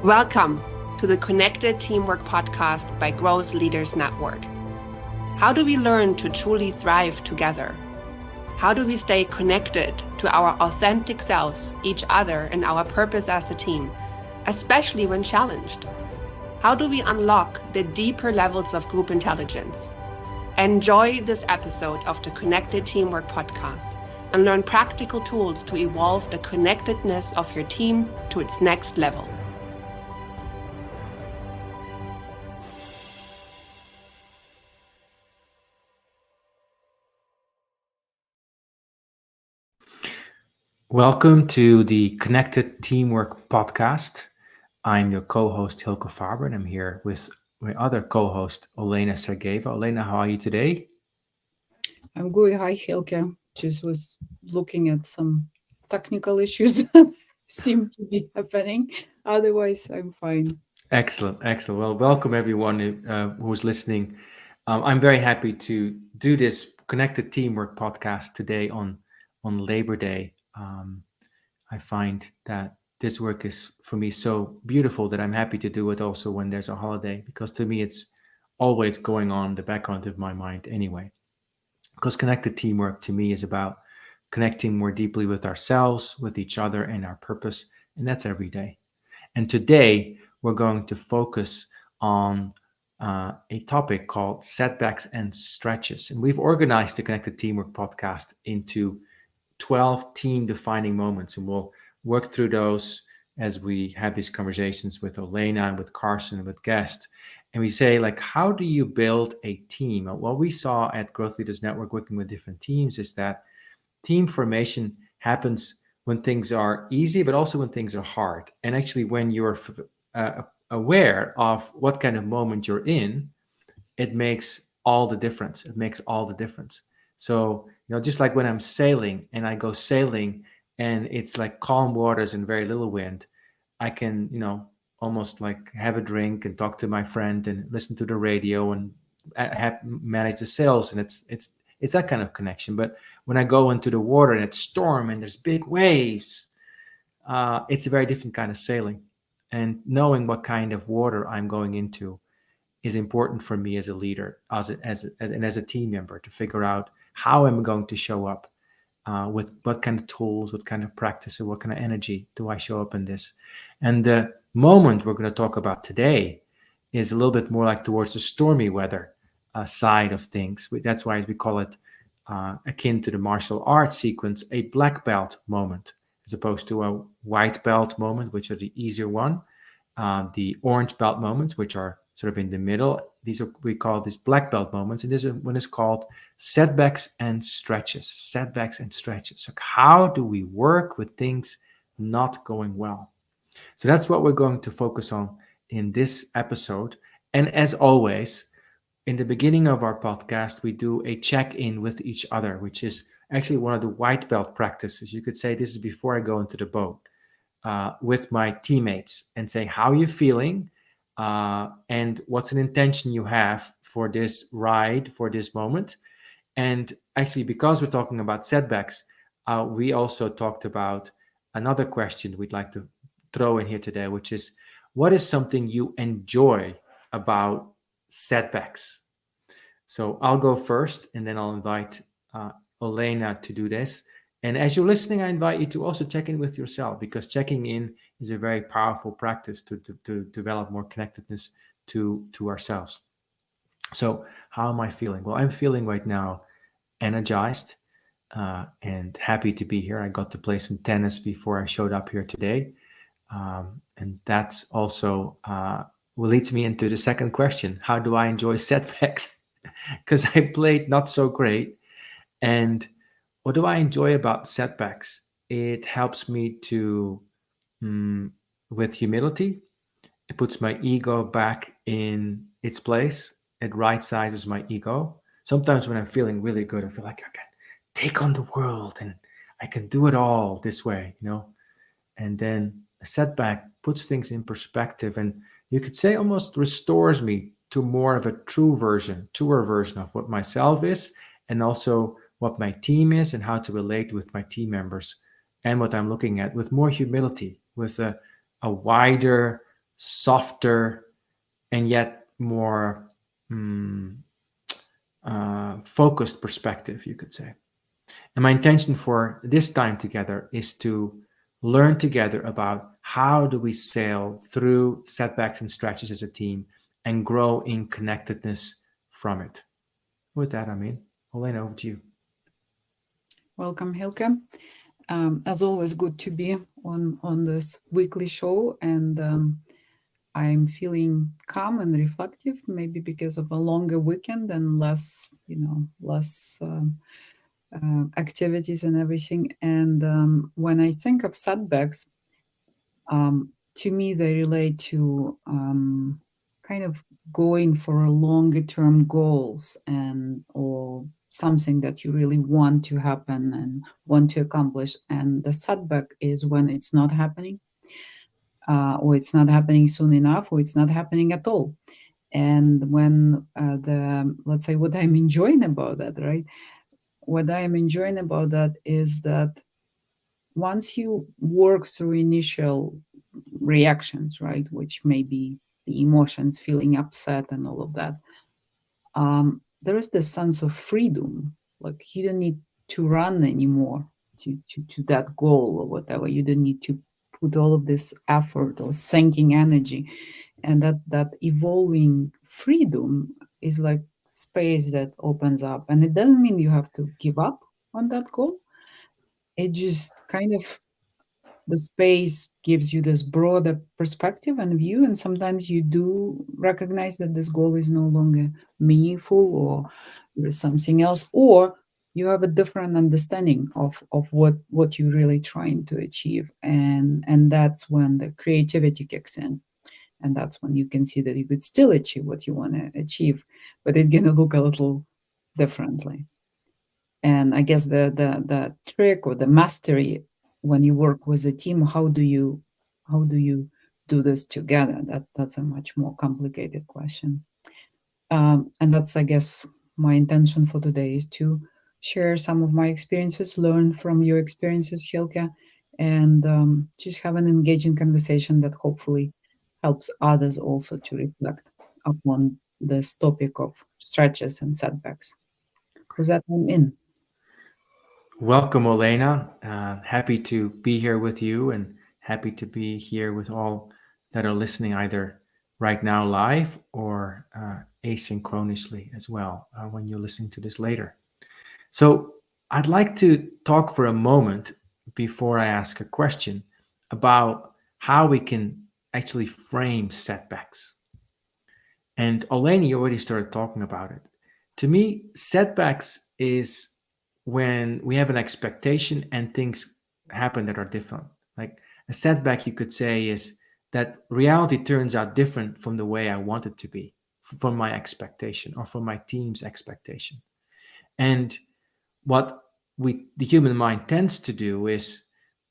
Welcome to the Connected Teamwork Podcast by Growth Leaders Network. How do we learn to truly thrive together? How do we stay connected to our authentic selves, each other, and our purpose as a team, especially when challenged? How do we unlock the deeper levels of group intelligence? Enjoy this episode of the Connected Teamwork Podcast and learn practical tools to evolve the connectedness of your team to its next level. Welcome to the Connected Teamwork Podcast. I'm your co-host Hilke Faber, and I'm here with my other co-host Olena Sergeyeva. Olena, how are you today? I'm good. Hi, Hilke. Just was looking at some technical issues that seem to be happening. Otherwise, I'm fine. Excellent. Well, welcome everyone who's listening. I'm very happy to do this Connected Teamwork Podcast today on Labor Day. I find that this work is for me so beautiful that I'm happy to do it also when there's a holiday, because to me it's always going on in the background of my mind anyway. Because connected teamwork to me is about connecting more deeply with ourselves, with each other, and our purpose, and that's every day. And today we're going to focus on a topic called setbacks and stretches. And we've organized the Connected Teamwork Podcast into 12 team defining moments, and we'll work through those as we have these conversations with Olena and with Carson and with guests. And we say, like, how do you build a team? What we saw at Growth Leaders Network working with different teams is that team formation happens when things are easy, but also when things are hard. And actually, when you're aware of what kind of moment you're in, it makes all the difference. So, just like when I'm sailing and I go sailing and it's like calm waters and very little wind, I can, almost like have a drink and talk to my friend and listen to the radio and manage the sails. And it's that kind of connection. But when I go into the water and it's storm and there's big waves, it's a very different kind of sailing. And knowing what kind of water I'm going into is important for me as a leader, as a team member, to figure out how I'm going to show up with what kind of tools, what kind of practice, and what kind of energy do I show up in this. And the moment we're going to talk about today is a little bit more like towards the stormy weather side of things. That's why we call it akin to the martial arts sequence, a black belt moment, as opposed to a white belt moment, which are the easier one. The orange belt moments, which are sort of in the middle, we call these black belt moments, and this one is called setbacks and stretches. So how do we work with things not going well? So that's what we're going to focus on in this episode. And as always, in the beginning of our podcast, we do a check-in with each other, which is actually one of the white belt practices. You could say this is before I go into the boat with my teammates and say, how are you feeling? And what's an intention you have for this ride, for this moment? And actually, because we're talking about setbacks, we also talked about another question we'd like to throw in here today, which is, what is something you enjoy about setbacks? So I'll go first, and then I'll invite Olena to do this. And as you're listening, I invite you to also check in with yourself, because checking in is a very powerful practice to develop more connectedness to ourselves. So how am I feeling? Well, I'm feeling right now energized and happy to be here. I got to play some tennis before I showed up here today. And that's also leads me into the second question. How do I enjoy setbacks? Because I played not so great. And what do I enjoy about setbacks? It helps me to, with humility, it puts my ego back in its place. It right sizes my ego. Sometimes when I'm feeling really good, I feel like I can take on the world and I can do it all this way, And then a setback puts things in perspective, and you could say almost restores me to more of a truer version of what myself is, and also what my team is, and how to relate with my team members, and what I'm looking at with more humility, with a wider softer, and yet more focused perspective, you could say. And my intention for this time together is to learn together about how do we sail through setbacks and stretches as a team and grow in connectedness from it. With that, Olena, over to you. Welcome, Hilke. As always, good to be on this weekly show, and I'm feeling calm and reflective, maybe because of a longer weekend and less activities and everything. And when I think of setbacks, to me, they relate to kind of going for longer term goals or something that you really want to happen and want to accomplish. And the setback is when it's not happening, or it's not happening soon enough, or it's not happening at all. And when let's say what I'm enjoying about that, right? What I am enjoying about that is that once you work through initial reactions, right, which may be the emotions, feeling upset and all of that, there is this sense of freedom. Like you don't need to run anymore to that goal or whatever. You don't need to put all of this effort or sinking energy. And that evolving freedom is like space that opens up. And it doesn't mean you have to give up on that goal. It just kind of, the space gives you this broader perspective and view, and sometimes you do recognize that this goal is no longer meaningful, or there's something else, or you have a different understanding of what you're really trying to achieve, and that's when the creativity kicks in, and that's when you can see that you could still achieve what you want to achieve, but it's going to look a little differently. And I guess the trick or the mastery when you work with a team, how do you do this together? That's a much more complicated question. And that's, I guess, my intention for today is to share some of my experiences, learn from your experiences, Hilke, and just have an engaging conversation that hopefully helps others also to reflect upon this topic of stretches and setbacks. With that, I'm in. Welcome, Olena. Happy to be here with you, and happy to be here with all that are listening either right now live or asynchronously as well when you're listening to this later. So I'd like to talk for a moment before I ask a question about how we can actually frame setbacks. And Olena, you already started talking about it. To me, setbacks is when we have an expectation and things happen that are different. Like a setback, you could say, is that reality turns out different from the way I want it to be, from my expectation or from my team's expectation. And what the human mind tends to do is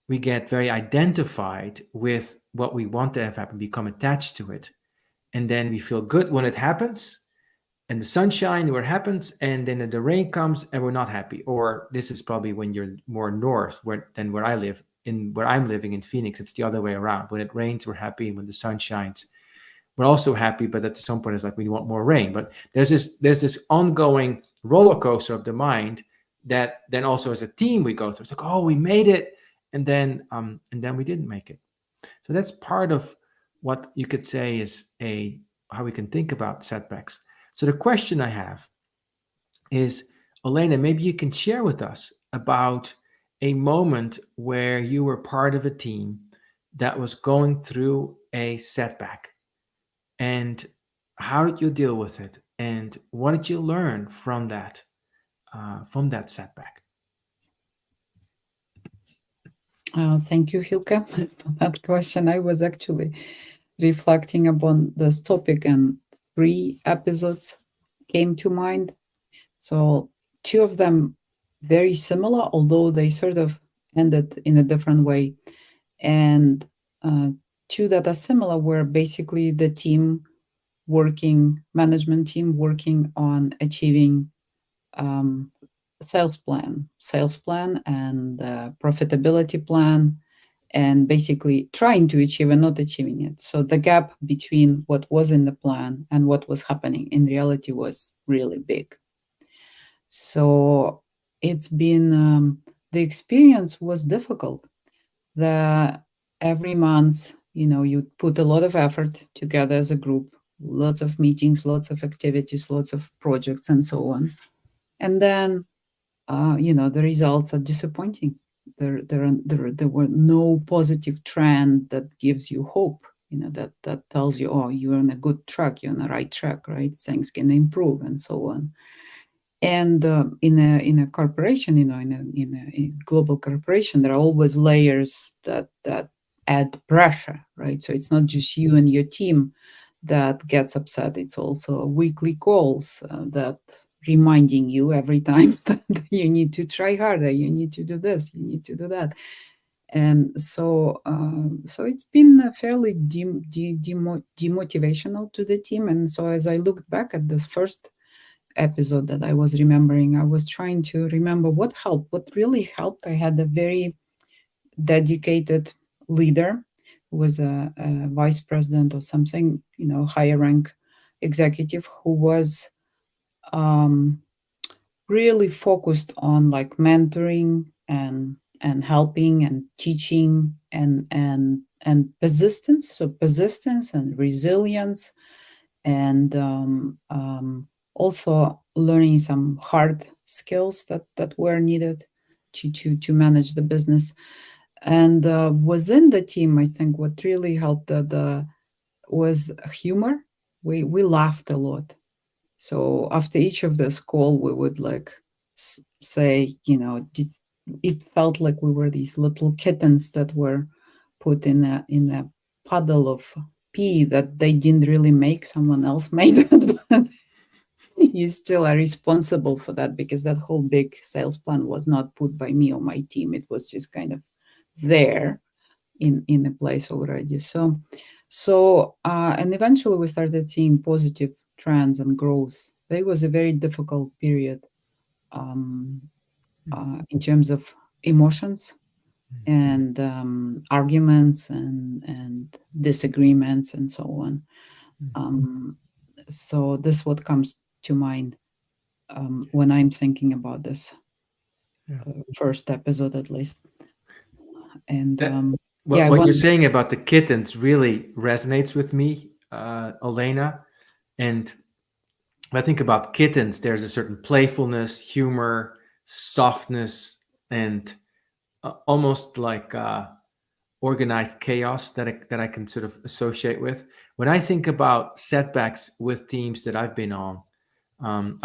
we get very identified with what we want to have happen, become attached to it, and then we feel good when it happens, and the sunshine where it happens, and then the rain comes and we're not happy. Or this is probably when you're more north than where I live. In where I'm living in Phoenix, it's the other way around. When it rains, we're happy, and when the sun shines, we're also happy. But at some point, it's like we want more rain. But there's this ongoing roller coaster of the mind that then also as a team we go through. It's like, oh, we made it, and then we didn't make it. So that's part of what you could say is how we can think about setbacks. So the question I have is, Olena, maybe you can share with us about a moment where you were part of a team that was going through a setback, and how did you deal with it, and what did you learn from that setback? Thank you, Hilke, for that question. I was actually reflecting upon this topic, and 3 episodes came to mind. So 2 of them very similar, although they sort of ended in a different way. And 2 that are similar were basically the management team working on achieving sales plan and profitability plan and basically trying to achieve and not achieving it. So the gap between what was in the plan and what was happening in reality was really big. So it's been the experience was difficult. The every month, you put a lot of effort together as a group, lots of meetings, lots of activities, lots of projects, and so on. And then, the results are disappointing. There were no positive trend that gives you hope. That tells you, oh, you're on a good track, you're on the right track, right? Things can improve, and so on. And in a corporation, in a global corporation, there are always layers that add pressure, right? So it's not just you and your team that gets upset. It's also weekly calls that reminding you every time that you need to try harder, you need to do this, you need to do that. And so it's been fairly demotivational to the team. And so as I looked back at this first episode that I was remembering, I was trying to remember what helped, what really helped. I had a very dedicated leader who was a vice president or something, higher rank executive, who was really focused on like mentoring and helping and teaching and persistence. So persistence and resilience, and also learning some hard skills that were needed to manage the business. And within the team, I think what really helped was humor. We laughed a lot. So after each of this call, we would like say, it felt like we were these little kittens that were put in a puddle of pee that they didn't really make, someone else made it. But you still are responsible for that, because that whole big sales plan was not put by me or my team. It was just kind of there in a place already. So and eventually we started seeing positive trends and growth. It was a very difficult period in terms of emotions and arguments and disagreements and so on. So this is what comes to mind when I'm thinking about this first episode, at least. And what you're saying about the kittens really resonates with me, Elena. And when I think about kittens, there's a certain playfulness, humor, softness, and almost like organized chaos that I can sort of associate with. When I think about setbacks with teams that I've been on, I'm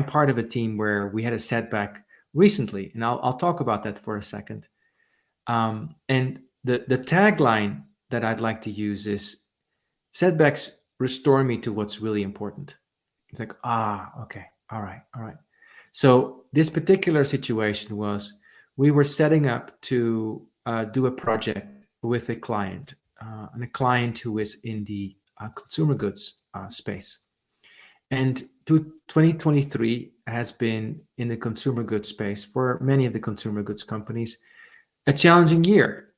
part of a team where we had a setback recently, and I'll talk about that for a second. And the tagline that I'd like to use is, setbacks restore me to what's really important. It's like, okay, all right. So this particular situation was, we were setting up to do a project with a client, and a client who is in the consumer goods space. And 2023 has been, in the consumer goods space, for many of the consumer goods companies, a challenging year,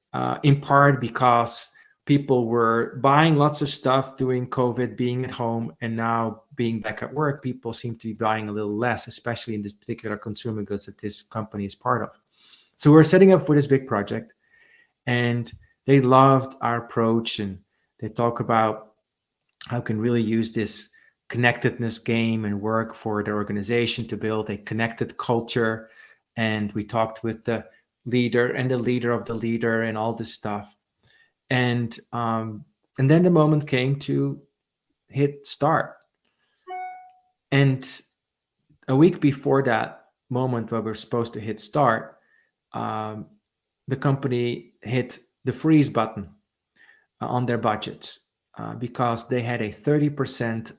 in part because people were buying lots of stuff during COVID, being at home, and now being back at work, people seem to be buying a little less, especially in this particular consumer goods that this company is part of. So we're setting up for this big project, and they loved our approach, and they talk about how can really use this connectedness game and work for their organization to build a connected culture. And we talked with the leader and the leader of the leader and all this stuff. And then the moment came to hit start. And a week before that moment where we're supposed to hit start, the company hit the freeze button on their budgets because they had a 30%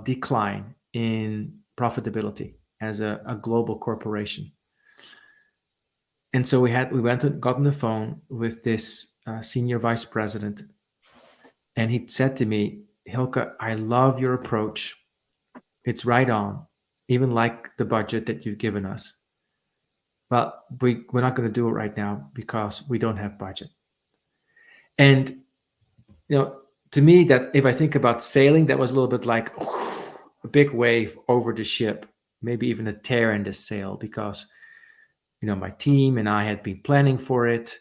decline in profitability as a global corporation. And so we went and got on the phone with this senior vice president, and he said to me, "Hilke, I love your approach. It's right on, even like the budget that you've given us. well, we're not going to do it right now because we don't have budget. And to me, that if I think about sailing, that was a little bit like a big wave over the ship, maybe even a tear in the sail, because my team and I had been planning for it.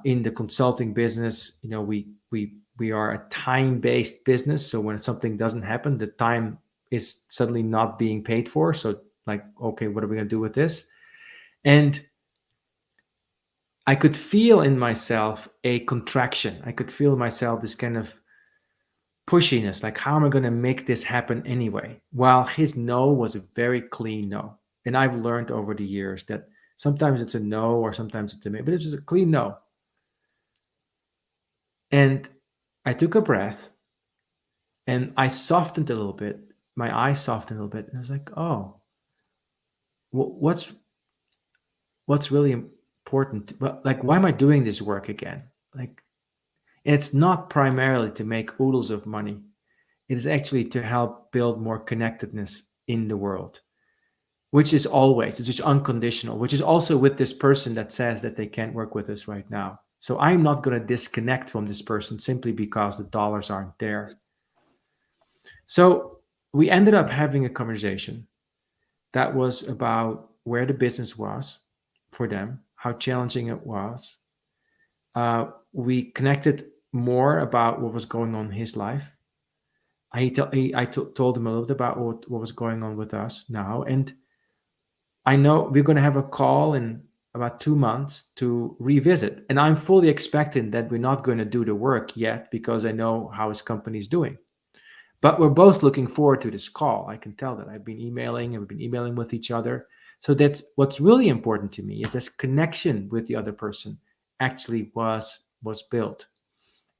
In the consulting business, we are a time-based business, so when something doesn't happen, the time is suddenly not being paid for. So, like, okay, what are we going to do with this? And I could feel in myself a contraction. I could feel in myself this kind of pushiness, like, how am I going to make this happen anyway? While his no was a very clean no. And I've learned over the years that sometimes it's a no or sometimes it's a maybe, but it's just a clean no. And I took a breath and I softened a little bit. My eyes softened a little bit. And I was like, oh, what's really important? Well, like, why am I doing this work again? Like, and it's not primarily to make oodles of money. It is actually to help build more connectedness in the world, which is unconditional, which is also with this person that says that they can't work with us right now. So I'm not going to disconnect from this person simply because the dollars aren't there. So we ended up having a conversation that was about where the business was for them, how challenging it was. We connected more about what was going on in his life. I told him a little bit about what was going on with us now. And I know we're going to have a call in about 2 months to revisit. And I'm fully expecting that we're not going to do the work yet because I know how his company is doing. But we're both looking forward to this call. I can tell that. I've been emailing and we've been emailing with each other. So that's what's really important to me, is this connection with the other person actually was built.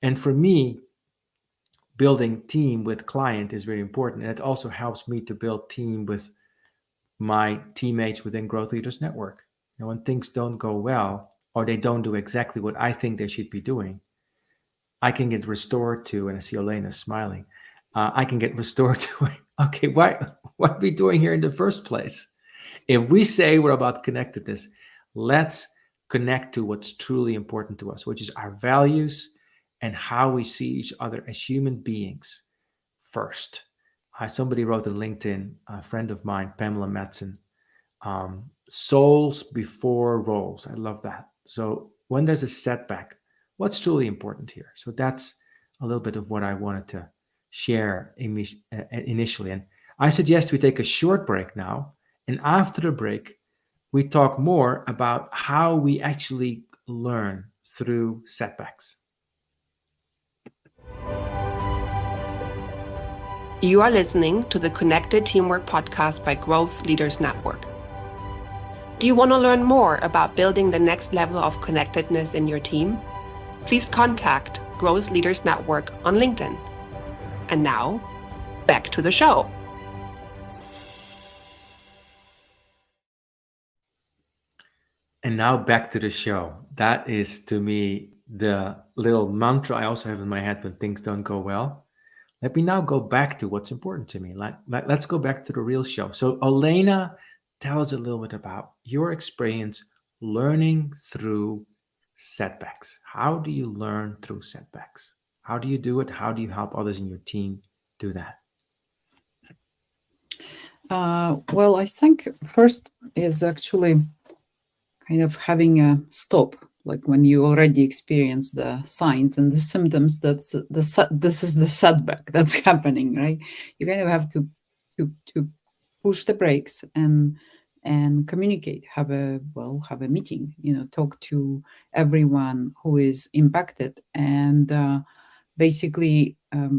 And for me, building team with client is very important. And it also helps me to build team with my teammates within Growth Leaders Network. When things don't go well, or they don't do exactly what I think they should be doing, I can get restored to, and I see Elena smiling, I can get restored to, okay, what are we doing here in the first place? If we say we're about connectedness, let's connect to what's truly important to us, which is our values and how we see each other as human beings first. Somebody wrote on LinkedIn, a friend of mine, Pamela Matson, souls before roles. I love that. So when there's a setback, what's truly important here? So that's a little bit of what I wanted to share initially. And I suggest we take a short break now. And after the break, we talk more about how we actually learn through setbacks. You are listening to the Connected Teamwork podcast by Growth Leaders Network. Do you want to learn more about building the next level of connectedness in your team? Please contact Growth Leaders Network on LinkedIn. And now, back to the show. And now back to the show. That is, to me, the little mantra I also have in my head when things don't go well. Let me now go back to what's important to me. Let's go back to the real show. So, Elena, tell us a little bit about your experience learning through setbacks. How do you learn through setbacks? How do you do it? How do you help others in your team do that? Well, I think first is actually kind of having a stop, like when you already experience the signs and the symptoms. This is the setback that's happening, right? You kind of have to push the brakes and communicate, have a meeting, talk to everyone who is impacted, and basically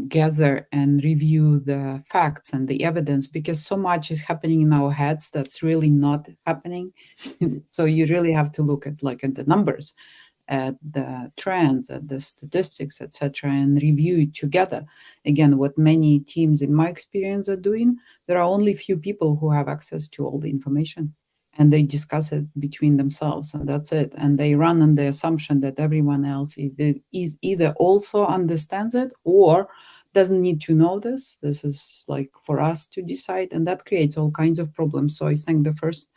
gather and review the facts and the evidence, because so much is happening in our heads that's really not happening. So you really have to look at the numbers, at the trends, at the statistics, etc., and review it together. Again, what many teams in my experience are doing, there are only few people who have access to all the information, and they discuss it between themselves, and that's it. And they run on the assumption that everyone else either also understands it, or doesn't need to know this. This is like for us to decide, and that creates all kinds of problems. So I think the first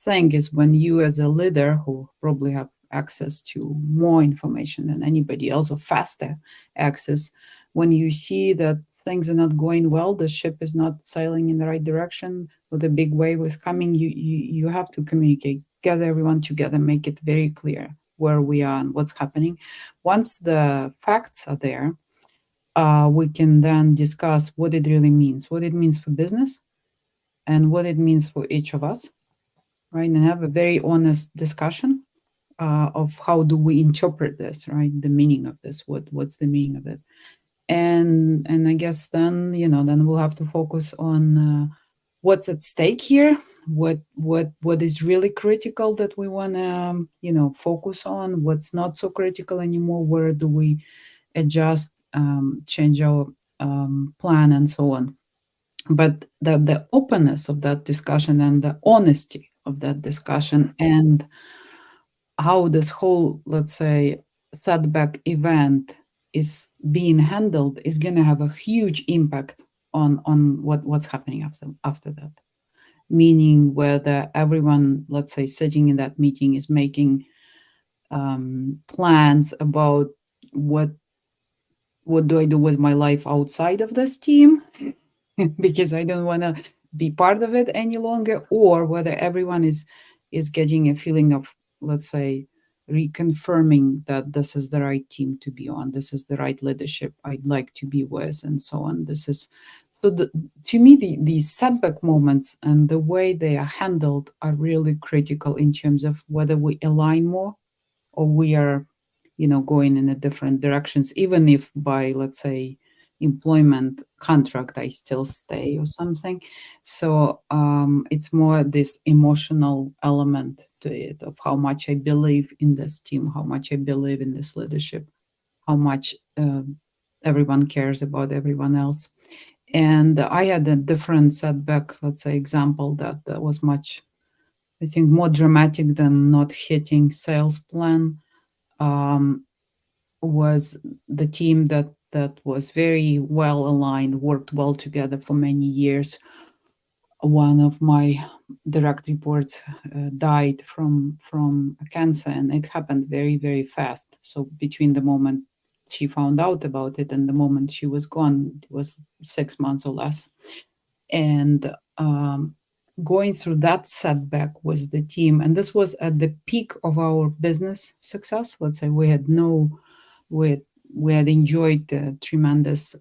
thing is when you, as a leader who probably have access to more information than anybody else, or faster access, when you see that things are not going well, the ship is not sailing in the right direction, or the big wave is coming, you have to communicate, gather everyone together, make it very clear where we are and what's happening. Once the facts are there, we can then discuss what it really means, what it means for business, and what it means for each of us, right? And have a very honest discussion of how do we interpret this, right? The meaning of this, what's the meaning of it? And I guess then then we'll have to focus on what's at stake here, what is really critical that we want to focus on, what's not so critical anymore, where do we adjust, change our plan, and so on. But the openness of that discussion and the honesty of that discussion, and how this whole, let's say, setback event is being handled, is going to have a huge impact on what's happening after that. Meaning whether everyone, let's say, sitting in that meeting is making plans about what do I do with my life outside of this team because I don't want to be part of it any longer, or whether everyone is getting a feeling of, let's say, reconfirming that this is the right team to be on, this is the right leadership I'd like to be with, and so on. This is so to me, these setback moments and the way they are handled are really critical in terms of whether we align more or we are going in a different directions, even if by, let's say, employment contract I still stay or something. So it's more this emotional element to it, of how much I believe in this team, how much I believe in this leadership, how much everyone cares about everyone else. And I had a different setback, let's say, example that was much, I think, more dramatic than not hitting sales plan. Was the team that was very well aligned, worked well together for many years. One of my direct reports died from cancer, and it happened very, very fast. So between the moment she found out about it and the moment she was gone, it was 6 months or less. And going through that setback was the team, and this was at the peak of our business success. Let's say we had enjoyed tremendous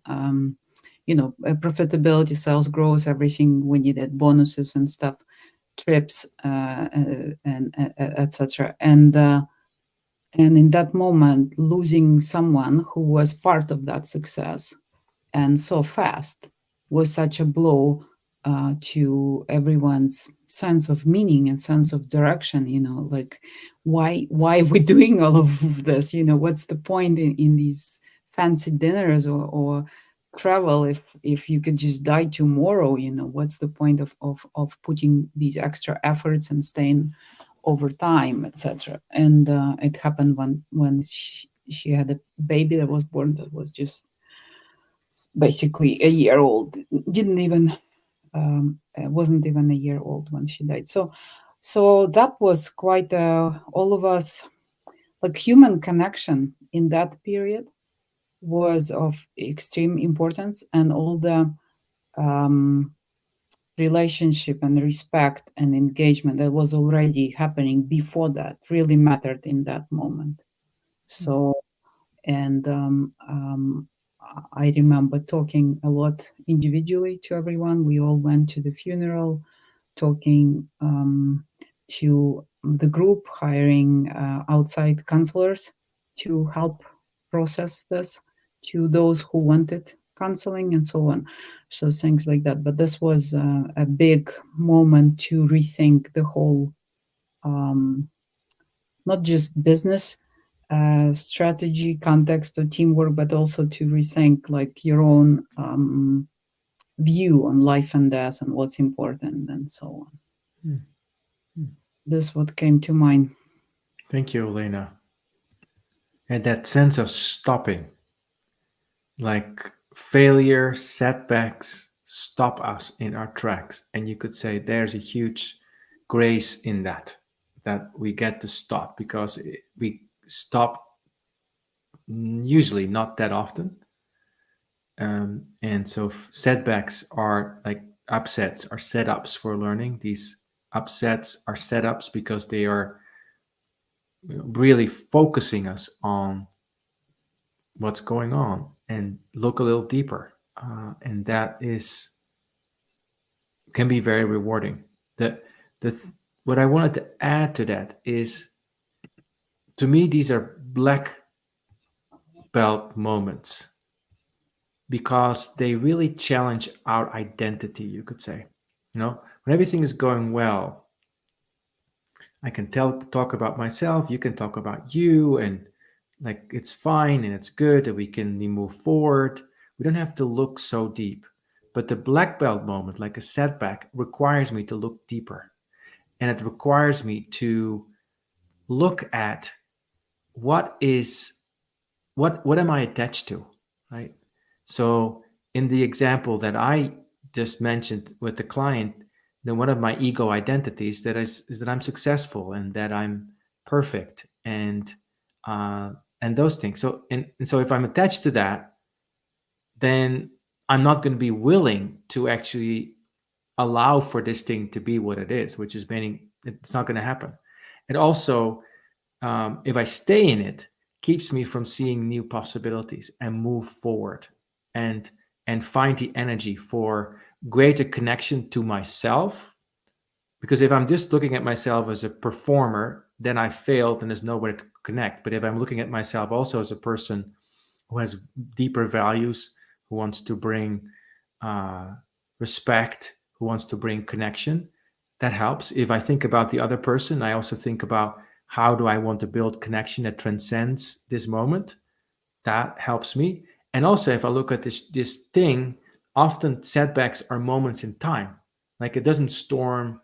profitability, sales growth, everything. We needed bonuses and stuff, trips, and etc. And in that moment, losing someone who was part of that success and so fast was such a blow to everyone's sense of meaning and sense of direction. Like, why are we doing all of this? What's the point in these fancy dinners or travel if you could just die tomorrow? What's the point of putting these extra efforts and staying over time, etc. And it happened when she had a baby that was born, that was just basically a year old. Didn't even wasn't even a year old when she died. So that was quite all of us, like, human connection in that period was of extreme importance, and all the relationship and respect and engagement that was already happening before that really mattered in that moment. So, and I remember talking a lot individually to everyone. We all went to the funeral, talking to the group, hiring outside counselors to help process this, to those who wanted counseling, and so on. So things like that. But this was a big moment to rethink the whole, not just business strategy, context, or teamwork, but also to rethink, like, your own view on life and death and what's important and so on. This is what came to mind. Thank you, Elena. And that sense of stopping, like failure, setbacks stop us in our tracks. And you could say there's a huge grace in that, that we get to stop because we stop usually not that often. And so setbacks are like upsets, are setups for learning. These upsets are setups because they are really focusing us on what's going on and look a little deeper. And that is can be very rewarding. The what I wanted to add to that is, to me, these are black belt moments because they really challenge our identity, you could say. When everything is going well, I can talk about myself, you can talk about you, and like it's fine and it's good and we move forward. We don't have to look so deep. But the black belt moment, like a setback, requires me to look deeper. And it requires me to look at what am I attached to, right? So in the example that I just mentioned with the client, one of my ego identities that is that I'm successful and that I'm perfect uh, and those things. So and so if I'm attached to that, then I'm not going to be willing to actually allow for this thing to be what it is, which is meaning it's not going to happen. And also, if I stay in it, keeps me from seeing new possibilities and move forward and find the energy for greater connection to myself. Because if I'm just looking at myself as a performer, then I failed and there's nowhere to connect. But if I'm looking at myself also as a person who has deeper values, who wants to bring uh, respect, who wants to bring connection, that helps. If I think about the other person, I also think about how do I want to build connection that transcends this moment. That helps me. And also, if I look at this thing, often setbacks are moments in time. Like it doesn't storm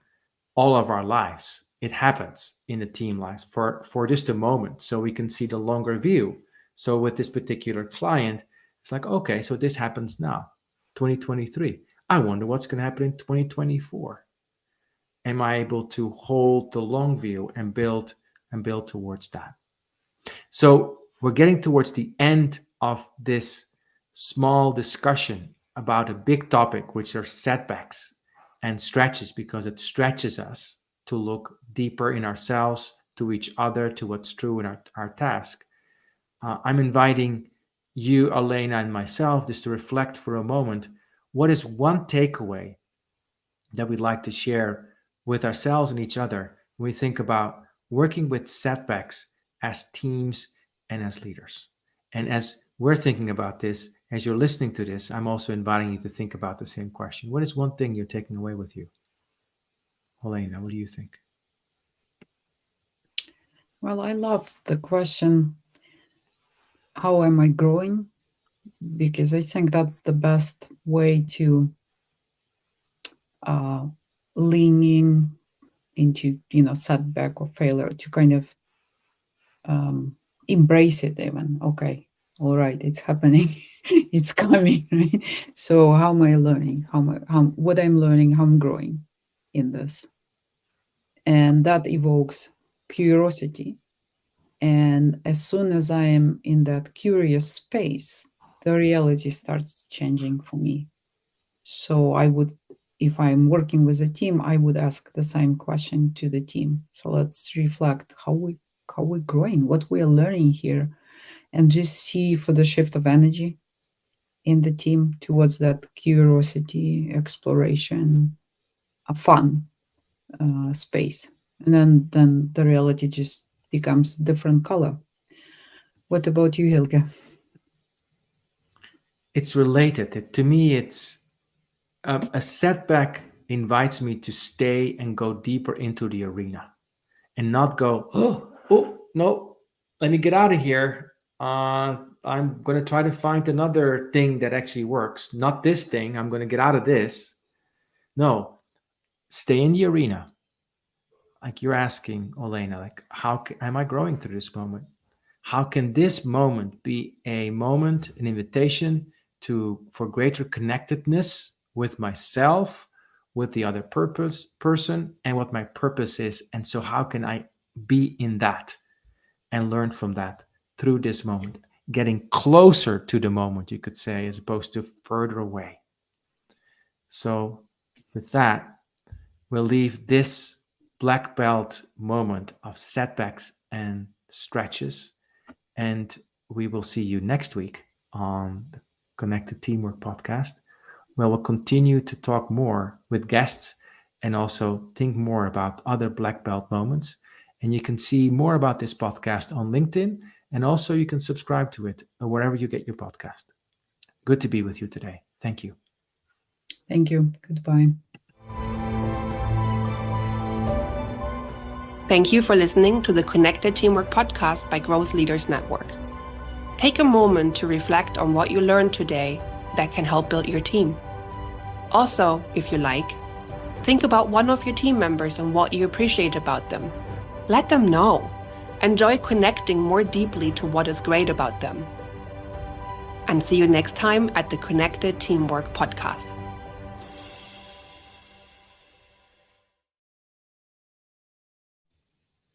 all of our lives. It happens in the team lives for just a moment, so we can see the longer view. So with this particular client, it's like, okay, so this happens now, 2023. I wonder what's going to happen in 2024. Am I able to hold the long view and build towards that? So we're getting towards the end of this small discussion about a big topic, which are setbacks and stretches, because it stretches us to look deeper in ourselves, to each other, to what's true in our task. I'm inviting you, Elena, and myself just to reflect for a moment. What is one takeaway that we'd like to share with ourselves and each other when we think about working with setbacks as teams and as leaders? And as we're thinking about this, as you're listening to this, I'm also inviting you to think about the same question. What is one thing you're taking away with you? Helena, what do you think? Well, I love the question, how am I growing? Because I think that's the best way to leaning into, setback or failure, to kind of embrace it even. Okay, all right, it's happening. It's coming, right? So how am I learning? What I'm learning, how I'm growing in this. And that evokes curiosity. And as soon as I am in that curious space, the reality starts changing for me. So I would, if I'm working with a team, I would ask the same question to the team. So let's reflect how we're growing, what we are learning here, and just see for the shift of energy in the team towards that curiosity, exploration, a fun space. And then the reality just becomes different color. What about you, Hilke? It's related. To me, it's a setback invites me to stay and go deeper into the arena and not go, oh, no, let me get out of here. I'm going to try to find another thing that actually works. Not this thing. I'm going to get out of this. No, stay in the arena. Like you're asking, Olena, like, am I growing through this moment? How can this moment be a moment, an invitation for greater connectedness with myself, with the other person, and what my purpose is. And so how can I be in that and learn from that through this moment, getting closer to the moment, you could say, as opposed to further away. So with that, we'll leave this black belt moment of setbacks and stretches, and we will see you next week on the Connected Teamwork podcast, where we'll continue to talk more with guests and also think more about other black belt moments. And you can see more about this podcast on LinkedIn, and also you can subscribe to it wherever you get your podcast. Good to be with you today. Thank you. Thank you. Goodbye. Thank you for listening to the Connected Teamwork podcast by Growth Leaders Network. Take a moment to reflect on what you learned today that can help build your team. Also, if you like, think about one of your team members and what you appreciate about them. Let them know. Enjoy connecting more deeply to what is great about them. And see you next time at the Connected Teamwork podcast.